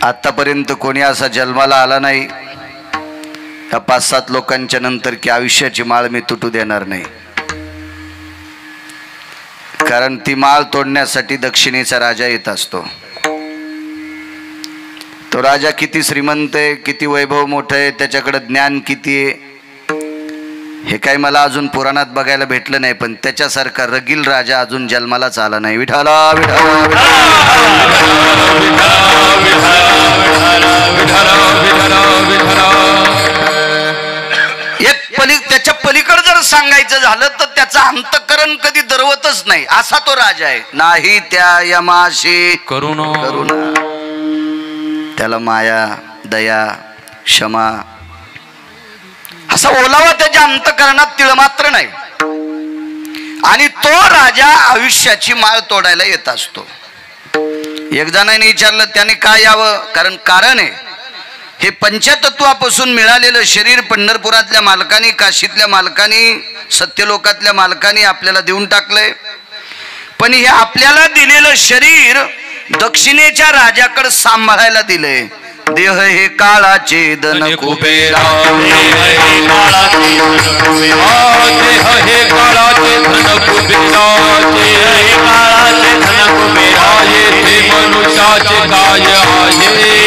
आतापर्यंत कोणी असा जन्माला आला नाही या 5-7 लोकांच्या नंतर की आयुष्याची माळ मी तुटू देणार नाही. कारण ती माळ तोडण्यासाठी दक्षिणेचा राजा येत असतो. तो राजा किती श्रीमंत आहे, किती वैभव मोठं आहे, त्याच्याकडे ज्ञान किती आहे हे काही मला अजून पुराणात बघायला भेटलं नाही. पण त्याच्यासारखा रगील राजा अजून जन्मालाच आला नाही. विठाला त्याच्या पलीकडे जर सांगायचं झालं तर त्याचं अंतःकरण कधी दरवतच नाही असा तो राजा आहे. नाही त्या यमाशी करुणा, त्याला माया, दया, क्षमा असा ओलावा त्याच्या अंतःकरणात तिळ मात्र नाही. आणि तो राजा आयुष्याची माळ तोडायला येत असतो. एक जणाने विचारलं त्याने काय यावं, कारण आहे हे पंचतत्वापासून मिळालेलं शरीर पंढरपुरातल्या मालकानी, काशीतल्या मालकानी, सत्यलोकातल्या मालकानी आपल्याला देऊन टाकलंय. पण हे आपल्याला दिलेलं शरीर दक्षिणेच्या राजाकडे सांभाळायला दिलंय. देह हे काळाचे धन कुबेरा, देह हे काळाचे धन कुबेरा, देह हे काळाचे धन कुबेरा, देह हे काळाचे धन कुबेरा. येथे मनुष्याचे काय आहे,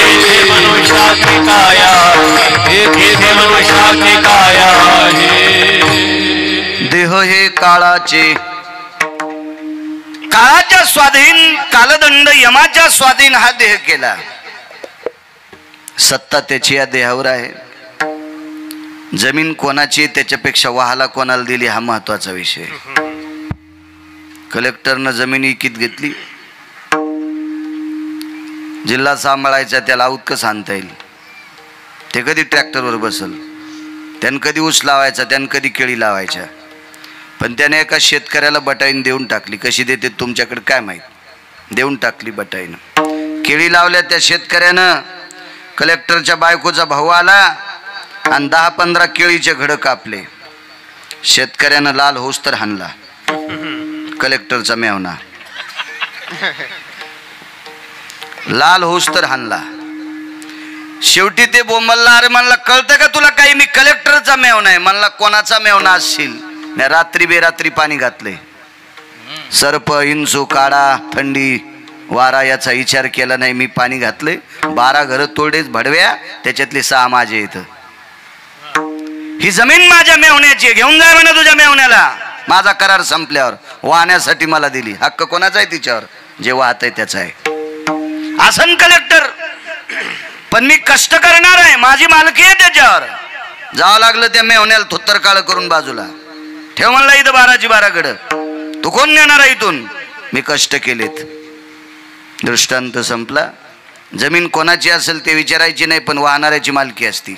येथे मनुष्याचे काय आहे, येथे मनुष्याचे काय आहे. देह हे काळाचे, काळाच्या स्वाधीन, कालदंड यमाच्या स्वाधीन हा देह केला. सत्ता त्याची या देहावर आहे. जमीन कोणाची त्याच्यापेक्षा वाहाला कोणाला दिली हा महत्वाचा विषय. कलेक्टरनं जमीन विकत घेतली, जिल्हा सांभाळायचा, त्याला आऊत कसं आणता येईल, ते कधी ट्रॅक्टरवर बसल, त्यानं कधी ऊस लावायचा, त्यानं कधी केळी लावायच्या. पण त्याने एका शेतकऱ्याला बटाईन देऊन टाकली. कशी देते तुमच्याकडे काय माहीत, देऊन टाकली बटाईन. केळी लावल्या त्या शेतकऱ्यानं, कलेक्टरच्या बायकोचा भाऊ आला आणि 10-15 केळीचे घड कापले. शेतकऱ्यानं लाल होस तर हाणला कलेक्टरचा मेवना, लाल होस तर हाणला. शेवटी ते बोंबलला, अरे म्हणला कळतं का तुला काही, मी कलेक्टरचा मेवना आहे. म्हणला कोणाचा मेवना असशील, मी रात्री बेरात्री पाणी घातले. सर्प, इंचू, काळा, थंडी, वारा याचा विचार केला नाही, मी पाणी घातले. 12 घरं तोडेच भडव्या, त्याच्यातले 6 माझे इथं. ही जमीन माझ्या मेवण्याची, घेऊन जाय म्हणे तुझ्या मेवण्याला. माझा करार संपल्यावर वाहण्यासाठी मला दिली. हक्क कोणाचा आहे तिच्यावर, जे वाहत आहे त्याचा आहे. आसन कलेक्टर, पण मी कष्ट करणार आहे, माझी मालकी आहे त्याच्यावर. जावं लागलं त्या मेवण्याला थोत्तर काळ करून बाजूला ठेव म्हणला, इथं 12ची 12 घडं, तू कोण नेणार आहे इथून, मी कष्ट केलेत. दृष्टांत संपला. जमीन कोणाची असेल ते विचारायची नाही, पण वाहणाऱ्याची मालकी असती.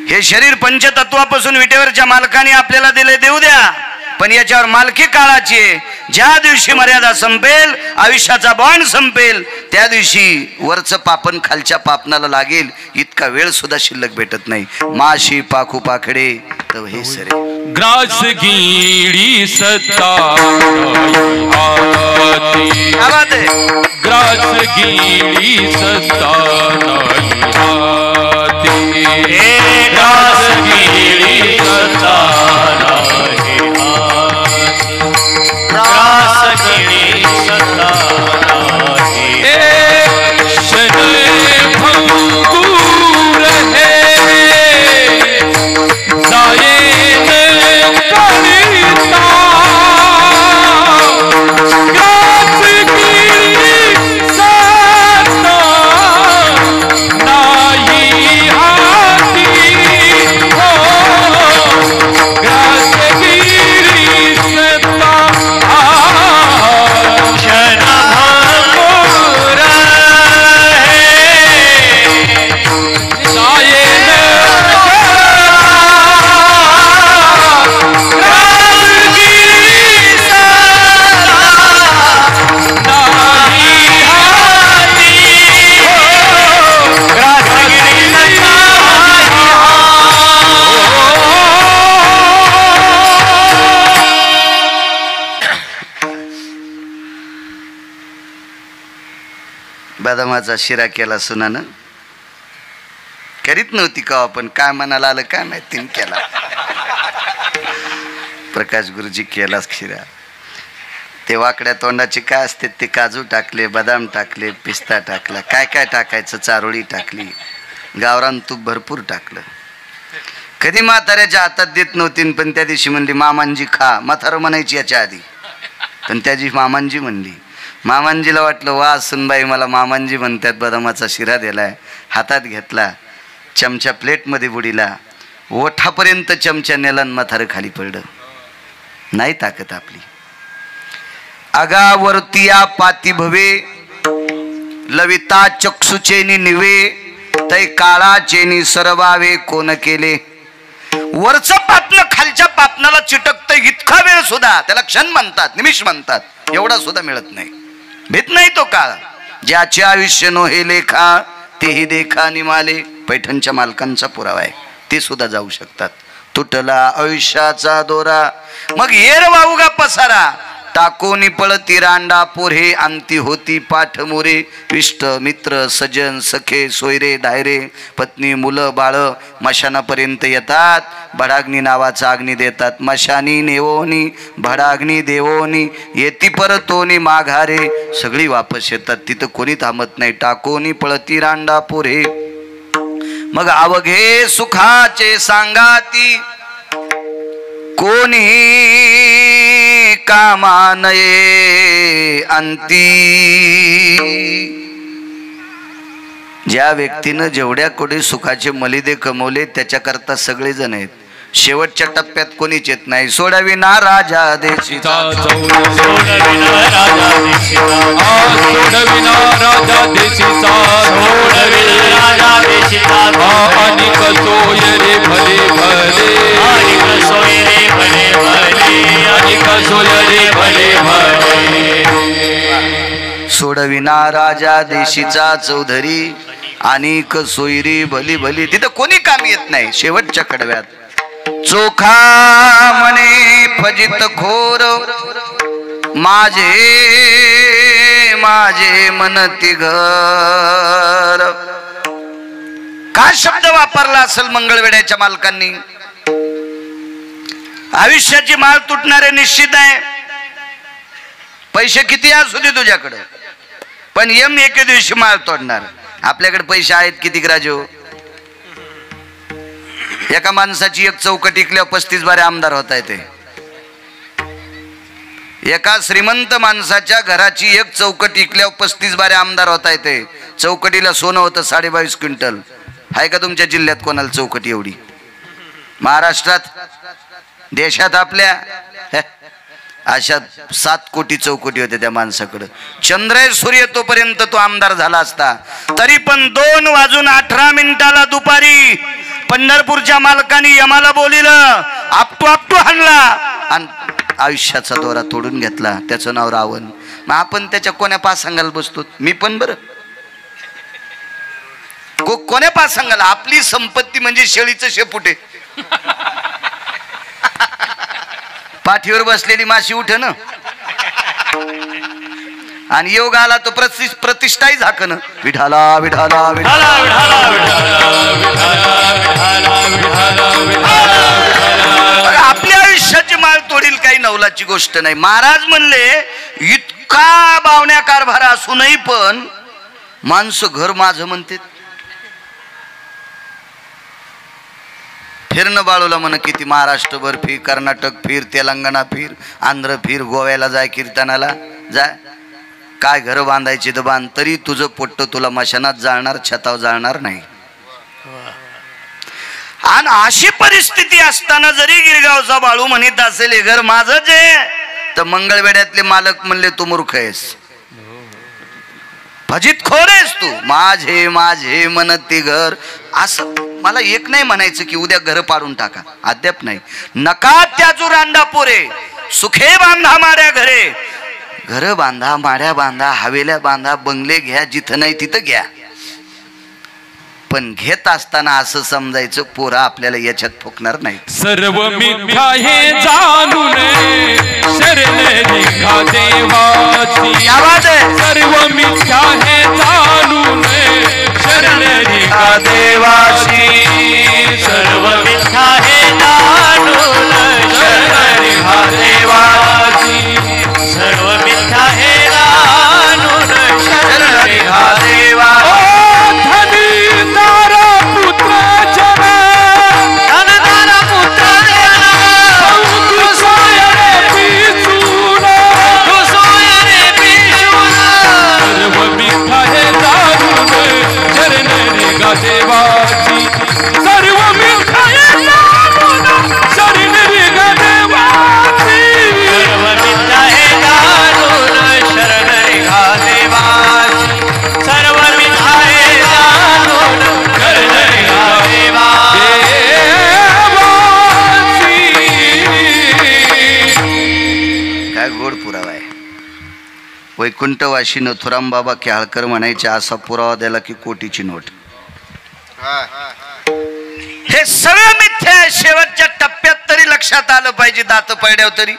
हे शरीर पंचतत्वापासून विटेवरच्या मालकाने आपल्याला दिले, देऊ द्या, पण याच्यावर मालकी काळाची आहे. ज्या दिवशी मर्यादा संपेल, आयुष्याचा बॉन्ड संपेल, त्या दिवशी वरचं पापण खालच्या पापणाला लागेल. इतका वेळ सुद्धा शिल्लक भेटत नाही. माशी पाखू पाखडे तव हे सरे, ग्रास गिळी सत्ता ग्रास गिळी सत्ता ग्रास गिळी सत्ता ग्रास गिळी सत्ता भंगूर है जायेन करिता ग्रास गिळी सत्ता नाही हाती बदामाचा शिरा केला सुनानं. करीत नव्हती का आपण, काय मनाला आलं काय माहिती केला. प्रकाश गुरुजी केला शिरा. ते वाकड्या तोंडाचे काय असते ते काजू टाकले, बदाम टाकले, पिस्ता टाकला, काय काय टाकायचं, चारोळी टाकली, गावरान तूप भरपूर टाकलं. कधी म्हाताऱ्याच्या हातात देत नव्हती, पण त्या दिवशी म्हणली मामांजी खा. म्हातारं म्हणायची याच्या आधी, पण त्या दिवशी मामांजी म्हणली. मामांजीला वाटलं वा सुनबाई मला मामांजी म्हणतात, बदामाचा शिरा दिलाय. हातात घेतला, चमचा प्लेटमध्ये बुडीला, ओठापर्यंत चमचा नेला, म्हातारं खाली पडलं. नाही ताकद आपली. अगावरतिया पाती भवे लविता चक्षुचेनी निवे, तै काळा चेनी सरवावे कोण केले. वरचं पापणं खालच्या पापणाला चिटकतं इतका वेळ सुद्धा, त्याला क्षण म्हणतात, निमिष म्हणतात, एवढा सुद्धा मिळत नाही. भीत नाही तो काळ. ज्याचे आयुष्य नो हे लेखा तेही देखा निमाले. पैठणच्या मालकांचा पुरावा आहे, ते सुद्धा जाऊ शकतात. तुटला आयुष्याचा दोरा मग येर वाऊगा पसारा, टाकोनी पळती रांडा पोरे, अंती होती पाठ मोरे. इष्ट मित्र सजन सखे सोयरे दायरे, पत्नी मुलं बाळ मशानापर्यंत येतात. भडाग्नी नावाचा अग्नी देतात. मशानी नेवोनी भडाग्नी देवोनी, येती परतोनी माघारे. सगळी वापस येतात, तिथं कोणी थांबत नाही. टाकोनी पळती रांडा पोरे, मग अवघे सुखाचे सांगाती, कोणी कामा नये अंती. ज्या व्यक्तीनं जेवढ्या कोणी सुखाचे मलिदे कमवले त्याच्याकरता सगळेजण आहेत. शेवटच्या टप्प्यात कोणीच येत नाही. सोडविना राजा देशीचा, सोडविना राजा देशीचा, सोडविना राजा देशीचा, सोडविना राजा देशीचा. अनिक सोय रे भले भले, अनिक सोय रे भले भले, अनिक सोय रे भले भले. सोडविना राजा देशीचा चौधरी, अनिक सोयरी भली भली. तिथं कोणी काम येत नाही शेवटच्या कडव्यात. चोखा मने फजित खोर, माझे माझे मनती घर. काय शब्द वापरला असेल मंगळवेड्याच्या मालकांनी. आयुष्याची माळ तुटणारे निश्चित आहे. पैसे किती असू दे तुझ्याकडं, पण यम एके दिवशी माळ तोडणार. आपल्याकडे पैसे आहेत किती राजू. एका माणसाची एक चौकट इकल्यावर 35 बारे आमदार होता येते. एका श्रीमंत माणसाच्या घराची एक चौकट इकल्यावर 35 बारे आमदार होता येते. चौकटीला सोनं होतं 22.5 क्विंटल. आहे का तुमच्या जिल्ह्यात कोणाला चौकटी एवढी? महाराष्ट्रात, देशात आपल्या अशा 7 कोटी चौकटी होत्या त्या माणसाकडे. चंद्र सूर्य तोपर्यंत तो आमदार झाला असता. तरी पण 2:18 दुपारी पंढरपूरच्या मालकाने यमाला बोलिलं, आपटू हाणला आणि आयुष्याचा दोरा तोडून घेतला. त्याचं नाव रावण. मग आपण त्याच्या कोण्या पास सांगायला बसतो? मी पण बरं कोण्या पास सांगायला. आपली संपत्ती म्हणजे शेळीचं शेपुटे. पाठीवर बसलेली माशी उठे ना, आणि योग आला तो प्रतिष्ठाही झाकन. विठाला विठाला विठाला आपल्या आयुष्याची माळ तोडील काही नवलाची गोष्ट नाही. महाराज म्हणले इतका बावण्या कारभार असूनही पण माणसं घर माझं म्हणते. फिरणं बाळूला म्हण किती. महाराष्ट्रभर फिर, कर्नाटक फिर, तेलंगणा फिर, आंध्र फिर, गोव्याला जाय, कीर्तनाला जाय. काय घर बांधायचे तर बांध, तरी तुझं पोट्ट तुला मशानात जाळणार, छताव जाळणार नाही. आणि अशी परिस्थिती असताना जरी गिरगावचा बाळू म्हणत असेल हे घर माझंच आहे, तर मंगळवेड्यातले मालक म्हणले तू मूर्ख आहेस, फजित खोर आहेस तू. माझे माझे म्हणते घर. असं मला एक नाही म्हणायचं की उद्या घर पाडून टाका, अद्याप नाही. नका त्याजू रांडा पोरे, सुखे बांधा माड्या घरे. घर बांधा, माड्या बांधा, हवेल्या बांधा, बंगले घ्या, जिथं नाही तिथं घ्या. पण घेत असताना असं समजायचं पोरा आपल्याला याच्यात फुकणार नाही. सर्व मिथ्या हे जाणून शरण निघा देवाची. आवाज आहे. सर्व मिथ्या हे वैकुंठवाशी नथुराम बाबा केळकर म्हणायचे, असा पुरावा द्याला की कोटीची नोट. हे सगळं मिथ्या आहे. शेवटच्या टप्प्यात तरी लक्षात आलं पाहिजे, दात पडल्यावर तरी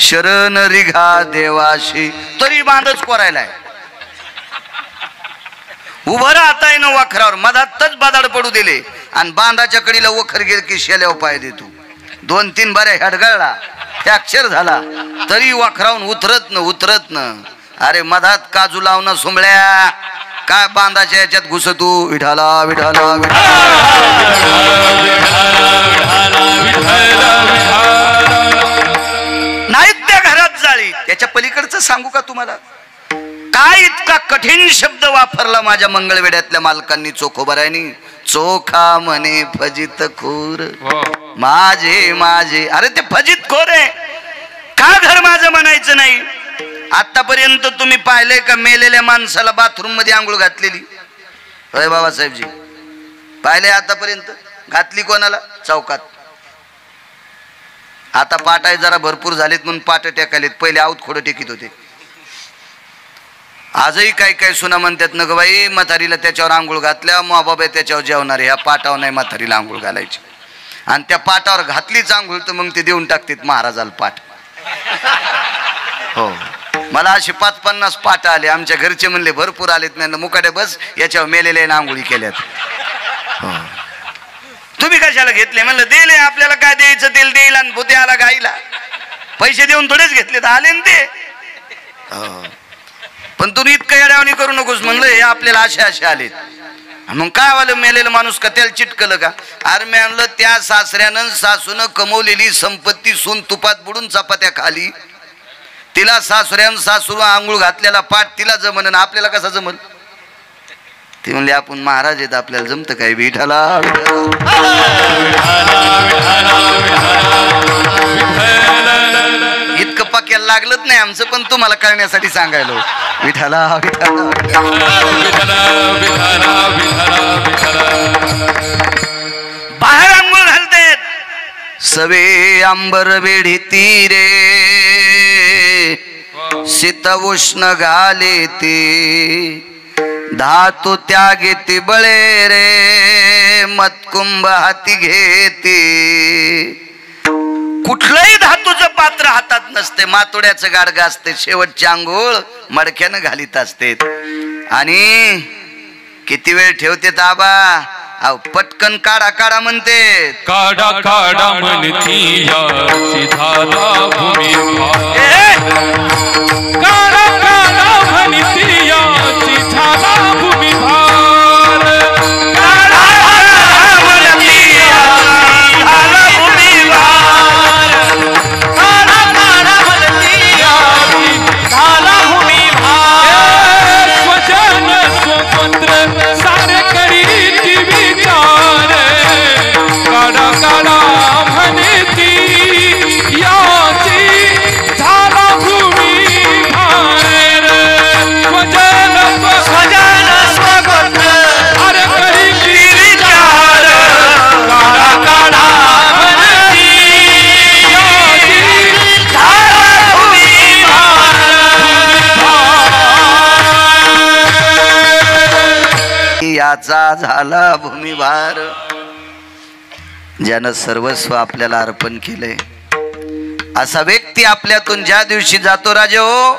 शरण रिघा देवाशी तरी बांधच कोरायला आहे. उभं राहताय ना वखरावर, मधातच बादाड पडू दिले आणि बांधाच्या कडीला वखर गेल की शेल्यावर पाय देतो. 2-3 बाऱ्या हडगळला, फ्रॅक्चर झाला तरी वखरावून उतरत न. अरे मधात काजू लावणं सुंबळ्या, काय बांधाच्या याच्यात घुसतू. विठाला विठाला नाही त्या घरात जाळी. त्याच्या पलीकडचं सांगू का तुम्हाला, काय इतका कठीण शब्द वापरला माझ्या मंगळवेड्यातल्या मालकांनी, चोखोबरायनी. चोखा म्हणे फजित खोर माझे माझे. अरे ते फजित खोर आहे का घर माझं म्हणायचं नाही? आतापर्यंत तुम्ही पाहिलंय का मेलेल्या माणसाला बाथरूम मध्ये आंघोळ घातलेली? होय बाबासाहेबजी, पाहिलंय आतापर्यंत? घातली कोणाला? चौकात. आता पाटाय जरा भरपूर झालेत म्हणून पाट टेकालेत, पहिले आऊत खोडं टेकीत होते. आजही काय काय सुना म्हणतात न ग बाई, म्हातारीला त्याच्यावर आंघोळ घातल्या, मा बाबा त्याच्यावर जेवणार. ह्या पाटावर नाही म्हातारीला आंघोळ घालायची. आणि त्या पाटावर घातलीच आंघोळ तर मग ते देऊन टाकतात महाराजाला पाठ. हो, मला असे 5-50 पाट आले. आमच्या घरचे म्हणले भरपूर आलेत. म्हणलं मुकाटे बस, याच्यावर मेलेले आंघोळी केल्यात. हो, तुम्ही कशाला घेतले? म्हणलं दिले, आपल्याला काय द्यायचं तेल देईल आणि भूते आला गाईला. पैसे देऊन थोडेच घेतले, तर आले ना ते. पण तुम्ही इतकं येड्यावणी करू नकोस. म्हणलं हे आपल्याला असे आलेत. मग काय वालं मेलेलं माणूस का त्याला चिटकलं का? अरे म्हणलं त्या सासऱ्यानं सासूनं कमवलेली संपत्ती सून तुपात बुडून चपात्या खाली, तिला सासऱ्यानं सासू आंघोळ घातलेला पाठ तिला जमन, आपल्याला कसा जमल? ते म्हणले आपण महाराज आहेत, आपल्याला जमतं काय? विठाला इतकं पक्याला लागलंच नाही आमचं, पण तुम्हाला कळण्यासाठी सांगायलो. विठाला बाहेर आंघोळ घालतेत. सवे अंबर वेढी तीरे शीत उष्ण घाले ते, धातू त्यागे ती बळे रे मतकुंभ हाती घेते. कुठलंही धातूचं पात्र हातात नसते, मातोड्याचं गाडगं असते. शेवटची आंघोळ मडक्यानं घालीत असते. आणि किती वेळ ठेवते आबा? अहो पटकन काढा काढा म्हणते. काढा काढा म्हणती झाला भूमी काढा काढा म्हणती झाला भूमी भार. काढा म्हणती झाला भूमी भार. काढा काढा म्हणती झाला भूमी भार. स्वजन स्वतंत्र सारे करी विचार. काढा काढा म्हणती याची झाला भूमी भार. स्वजन स्वतंत्र अरे करी विचार. काढा काढा म्हणती याची झाला भूमी भार. याचा झाला भूमिभार. ज्यानं सर्वस्व आपल्याला अर्पण केले असा व्यक्ती आपल्यातून ज्या दिवशी जातो राजे हो,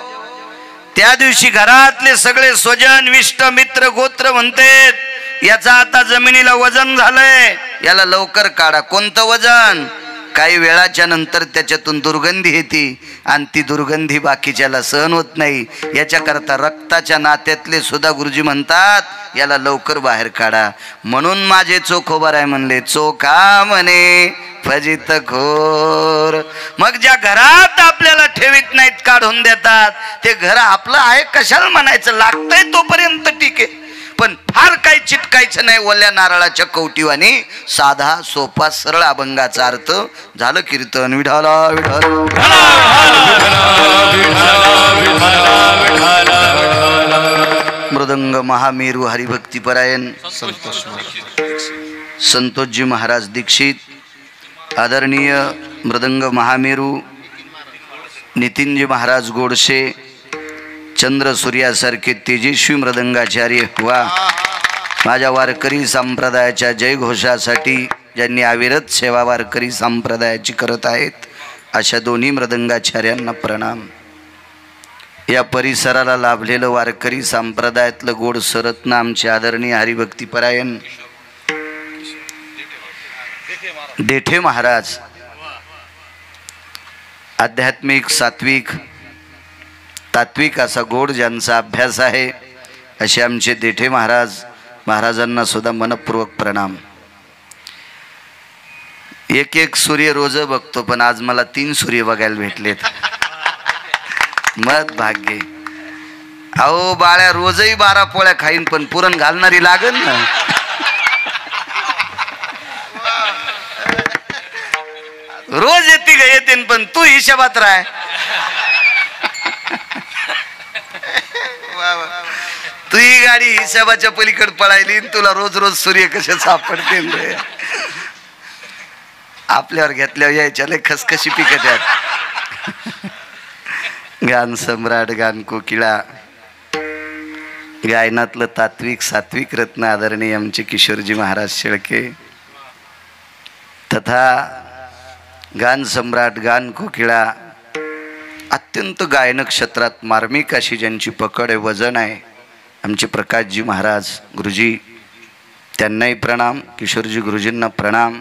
त्या दिवशी घरातले सगळे स्वजन विष्ट मित्र गोत्र म्हणतात याचा आता जमिनीला वजन झालंय, याला लवकर काढा. कोणतं वजन? काही वेळाच्या नंतर त्याच्यातून दुर्गंधी येते आणि ती दुर्गंधी बाकीच्याला सहन होत नाही. याच्याकरता रक्ताच्या नात्यातले सुद्धा गुरुजी म्हणतात याला लवकर बाहेर काढा. म्हणून माझे चोखोबराय म्हणले, चोखा म्हणे फजित खोर. मग ज्या घरात आपल्याला ठेवीत नाहीत काढून देतात, ते घर आपलं आहे कशाला म्हणायचं? लागतंय तोपर्यंत ठीक आहे, पण फार काही चिटकायचं नाही. ओल्या नारळाच्या कवटीवानी साधा सोपा सरळ अभंगाचा अर्थ झालं कीर्तन. विठाला मृदंग महामेरू हरिभक्तीपरायण संतोषजी महाराज दीक्षित, आदरणीय मृदंग महामेरू नितीनजी महाराज गोडसे, चंद्र सूर्यासारखे तेजस्वी मृदंगाचार्य वा माझ्या वारकरी संप्रदायाच्या जयघोषासाठी ज्यांनी अविरत सेवा वारकरी संप्रदायाची करत आहेत अशा दोन्ही मृदंगाचार्यांना प्रणाम. या परिसराला लाभलेलं वारकरी संप्रदायातलं गोड सरत्न आमचे आदरणीय हरिभक्तीपरायण देठे महाराज, आध्यात्मिक सात्विक तात्विक असा गोड ज्यांचा अभ्यास आहे असे आमचे देठे महाराजांना सुद्धा मनपूर्वक प्रणाम. एक एक सूर्य रोज बघतो पण आज मला 3 सूर्य बघायला भेटलेत. मत भाग्य. अहो बाळ्या रोजही 12 पोळ्या खाईन पण पुरण घालणारी लागल ना. रोज येते पण तू हिशोबात राह. तू ही गाडी हिशोबाच्या पलीकडे पळायली तुला रोज रोज सूर्य कसे सापडते रे. आपल्यावर घेतल्यावर यायच्या लय खसखशी पिकत आहेत. गान सम्राट गान कोकिळा गायनातलं तात्विक सात्विक रत्न आदरणीय आमचे किशोरजी महाराज शेळके तथा गान सम्राट गान कोकिळा अत्यंत गायन क्षेत्रात मार्मिक अशी ज्यांची पकड आहे वजन आहे आमचे प्रकाशजी महाराज गुरुजी, त्यांनाही प्रणाम. किशोरजी गुरुजींना प्रणाम.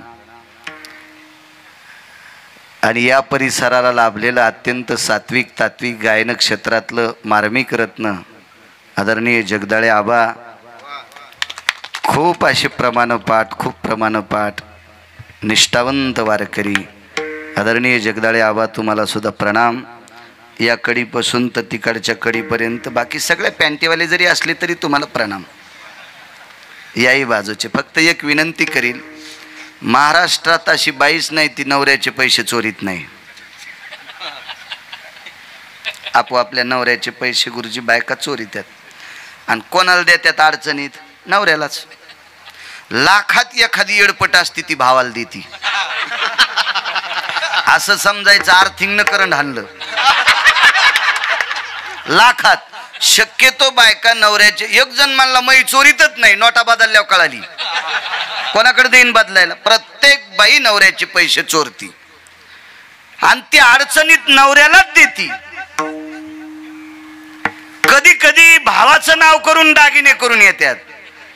आणि या परिसराला लाभलेलं अत्यंत सात्विक तात्विक गायन क्षेत्रातलं मार्मिक रत्न आदरणीय जगदाळे आबा, खूप असे प्रमाणपाठ खूप प्रमाणपाठ निष्ठावंत वारकरी आदरणीय जगदाळे आबा, तुम्हाला सुद्धा प्रणाम. या कडीपासून तर तिकडच्या कडीपर्यंत बाकी सगळे पॅन्टीवाले जरी असले तरी तुम्हाला प्रणाम. याही बाजूचे फक्त एक विनंती करील, महाराष्ट्रात अशी बाईच नाही ती नवऱ्याचे पैसे चोरीत नाही. आपोआपल्या नवऱ्याचे पैसे गुरुजी बायका चोरीतात आणि कोणाला देतात अडचणीत? नवऱ्यालाच. लाखात एखादी येडपट असती ती भावाला देती असं समजायचं. आर्थिंग करंट हाणलं लाखात. शक्यतो बायका नवऱ्याचे. एक जण म्हणला मै चोरीतच नाही, नोटा बदलल्यावर कळाली. कोणाकडे देईन बदलायला? प्रत्येक बाई नवऱ्याचे पैसे चोरती आणि ती अडचणीत नवऱ्यालाच देती. कधी कधी भावाचं नाव करून दागिने करून येतात.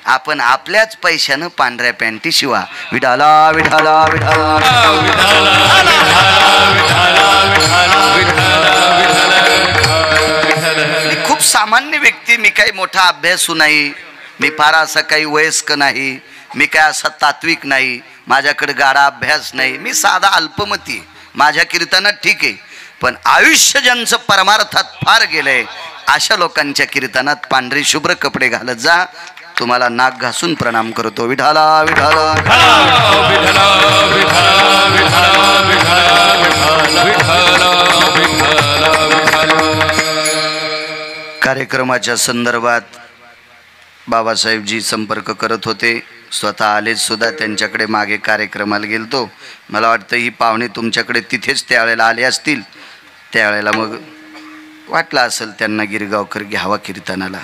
आपण आपल्याच पैशानं पांढऱ्या पॅन्टी शिवा. विठाला विठाला विठाला खूप सामान्य व्यक्ती. मी काही मोठा अभ्यासू नाही, मी फार असा काही वयस्क नाही, मी काय असा तात्विक नाही, माझ्याकडे गाडा अभ्यास नाही, मी साधा अल्पमती. माझ्या कीर्तनात ठीक आहे, पण आयुष्य ज्यांचं परमार्थात फार गेलंय अशा लोकांच्या कीर्तनात पांढरे शुभ्र कपडे घालत जा. तुम्हाला नाक घासून प्रणाम करतो. विठाला विठाला कार्यक्रमाच्या संदर्भात बाबासाहेबजी संपर्क करत होते, स्वतः आलेच सुद्धा. त्यांच्याकडे मागे कार्यक्रमाला गेलतो. मला वाटतं ही पाहुणे तुमच्याकडे तिथेच त्यावेळेला आले असतील. त्यावेळेला मग वाटलं असेल त्यांना गिरगावकर घ्यावा कीर्तनाला.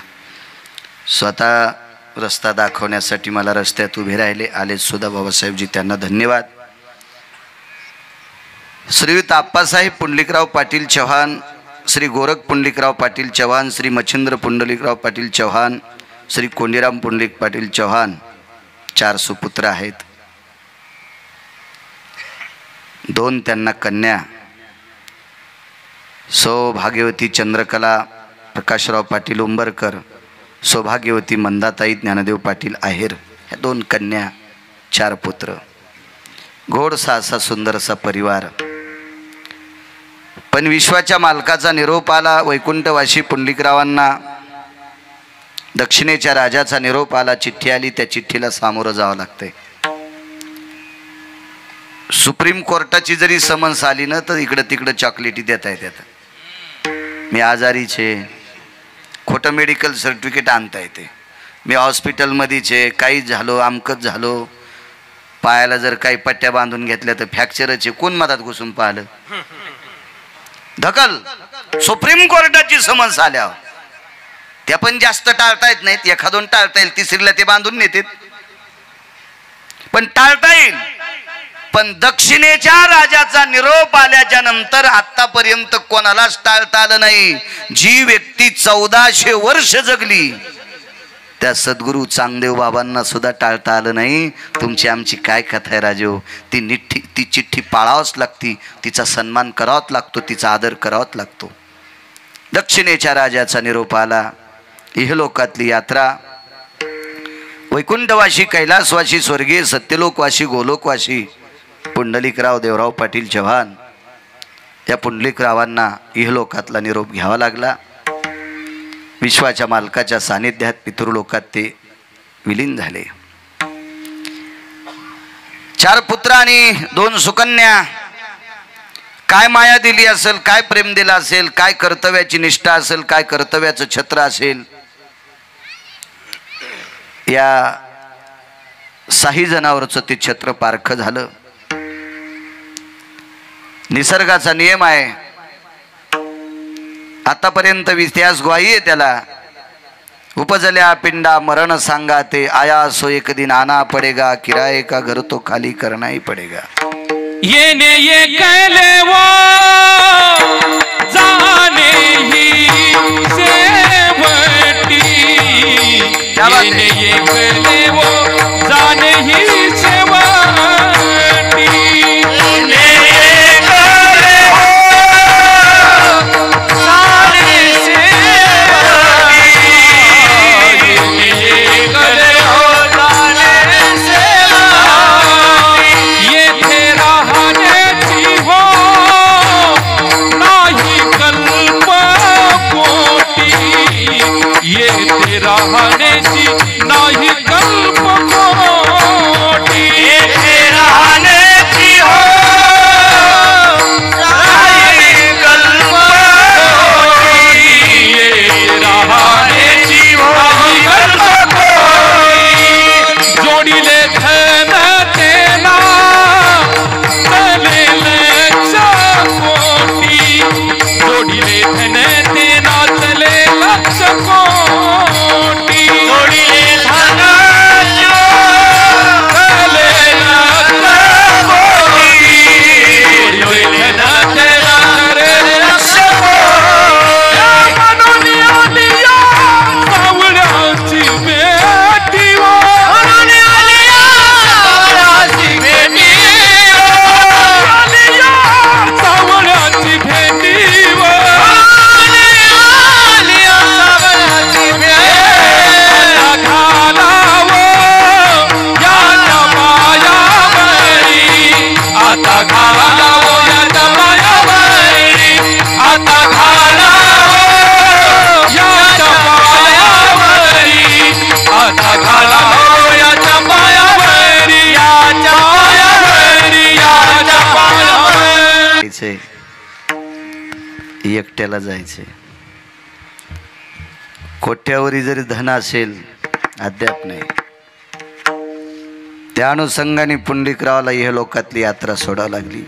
स्वतः रस्ता दाखवण्यासाठी मला रस्त्यात उभे राहिले. आलेच सुद्धा बाबासाहेबजी, त्यांना धन्यवाद. श्रीयुत आप्पासाहेब पुंडलिकराव पाटील चव्हाण, श्री गोरख पुंडलिकराव पाटील चव्हाण, श्री मच्छिंद्र पुंडलिकराव पाटील चव्हाण, श्री कोंडीराम पुंडलिक पाटील चव्हाण 4 सुपुत्र आहेत. 2 त्यांना कन्या. सौभाग्यवती चंद्रकला प्रकाशराव पाटील उंबरकर, सौभाग्यवती मंदाताई ज्ञानदेव पाटील आहेर. ह्या 2 कन्या, 4 पुत्र. गोडसा असा सुंदरसा परिवार. पण विश्वाच्या मालकाचा निरोप आला. वैकुंठवासी पुंडलिकरावांना दक्षिणेच्या राजाचा निरोप आला. चिठ्ठी आली. त्या चिठ्ठीला सामोरं जावं लागतंय. सुप्रीम कोर्टाची जरी समन्स आली ना तर इकडं तिकडं चॉकलेटी देता येतात. मी आजारीचे, खोटं मेडिकल सर्टिफिकेट आणता येते, मी हॉस्पिटलमध्येच आहे, काही झालो आमकच झालो, पायाला जर काही पट्ट्या बांधून घेतल्या तर फ्रॅक्चरच आहे, कोण मधात घुसून पाहिलं? धकल सुप्रीम कोर्टाची समन्स आल्यावर त्या पण जास्त टाळता येत नाहीत, एखादोन टाळता येईल, तिसरीला ते बांधून नेतात, पण टाळता येईल. पण दक्षिणेच्या राजाचा निरोप आल्याच्या नंतर आतापर्यंत कोणालाच टाळता आलं नाही. जी व्यक्ती 1400 वर्ष जगली त्या सद्गुरू चांगदेव बाबांना सुद्धा टाळता आलं नाही. तुमची आमची काय कथा आहे राजो, ती चिठ्ठी पाळावंच लागती, तिचा सन्मान करावाच लागतो, तिचा आदर करावाच लागतो. दक्षिणेच्या राजाचा निरोप आला. इहलोकातली यात्रा, वैकुंठवासी, कैलासवासी, स्वर्गीय सत्यलोकवासी, गोलोकवासी पुंडलिकराव देवराव पाटील चव्हाण, या पुंडलिकरावांना इहलोकातला निरोप घ्यावा लागला. विश्वाच्या मालकाच्या सानिध्यात पितृलोकात ते विलीन झाले. 4 पुत्र आणि 2 सुकन्या. काय माया दिली असेल, काय प्रेम दिला असेल, काय कर्तव्याची निष्ठा असेल, काय कर्तव्याचं छत्र असेल. या 6 जणांवरचं ते छत्र पारखं झालं. निसर्गाचा नियम आहे, आतापर्यंत इतिहास ग्वाही आहे त्याला. उपजल्या पिंडा मरण सांगा ते, आया सो एक दिन आना पडेगा, किराए का घर तो खाली करना ही पडेगा. येने ये कहले वो जाने ही सेवटी, येने ये कहले वो जाने ही सेवटी, येने ये कहले वो जाने सेवटी, येने ये कहले वो जाने सेवटी, ये तेरा हानेची हो नाही कल्प कोटी, ये तेरा हानेची नाही कल्प कोटी, ये तेरा हानेची हो नाही कल्प कोटी, ये तेरा हानेची हो नाही कल्प कोटी, जोडीले धन तेना चले लक्ष कोटी, जोडीले धन तेना चले लक्ष कोटी, जोडीले धन चले लक्ष कोटी, जोडीले धन तेना चले लक्ष कोटी. म्हणून आलिया सावळ्याची बेटी वो, म्हणून आलिया सावळ्याची बेटी वो, आलिया सावळ्याची भेटी वो, आलिया सावळ्याची भेटी. आता घालावं याच्या पायावरी, आता घालावं याच्या पायावरी, आता घालावं याच्या पायावरी, आता घालावं याच्या पायावरी, याच्या पायावरी, याच्या पायावरी. जायचंय, एकट्याला जायचंय. कोट्यावरी जरी धन असेल अद्याप नाही. त्या अनुषंगाने पुंडलिकरावाला इह लोकातली यात्रा सोडावी लागली.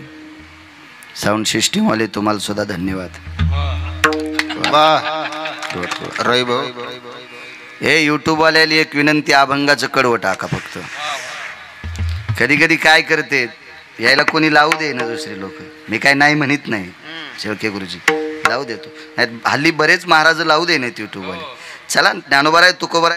साऊंड सिस्टीम वाले तुम्हाला सुद्धा धन्यवाद. रवी भाऊ, हे यूट्यूब वाल्याला एक विनंती, अभंगाचं कडवं टाका फक्त. कधी कधी काय करते, यायला कोणी लावू दे ना दुसरे लोक, मी काय नाही म्हणत नाही, शेळके गुरुजी लावू देतो, हल्ली बरेच महाराज लावू दे नाहीत यूट्यूब वाले. चला ज्ञानोबा आहे तुकोबा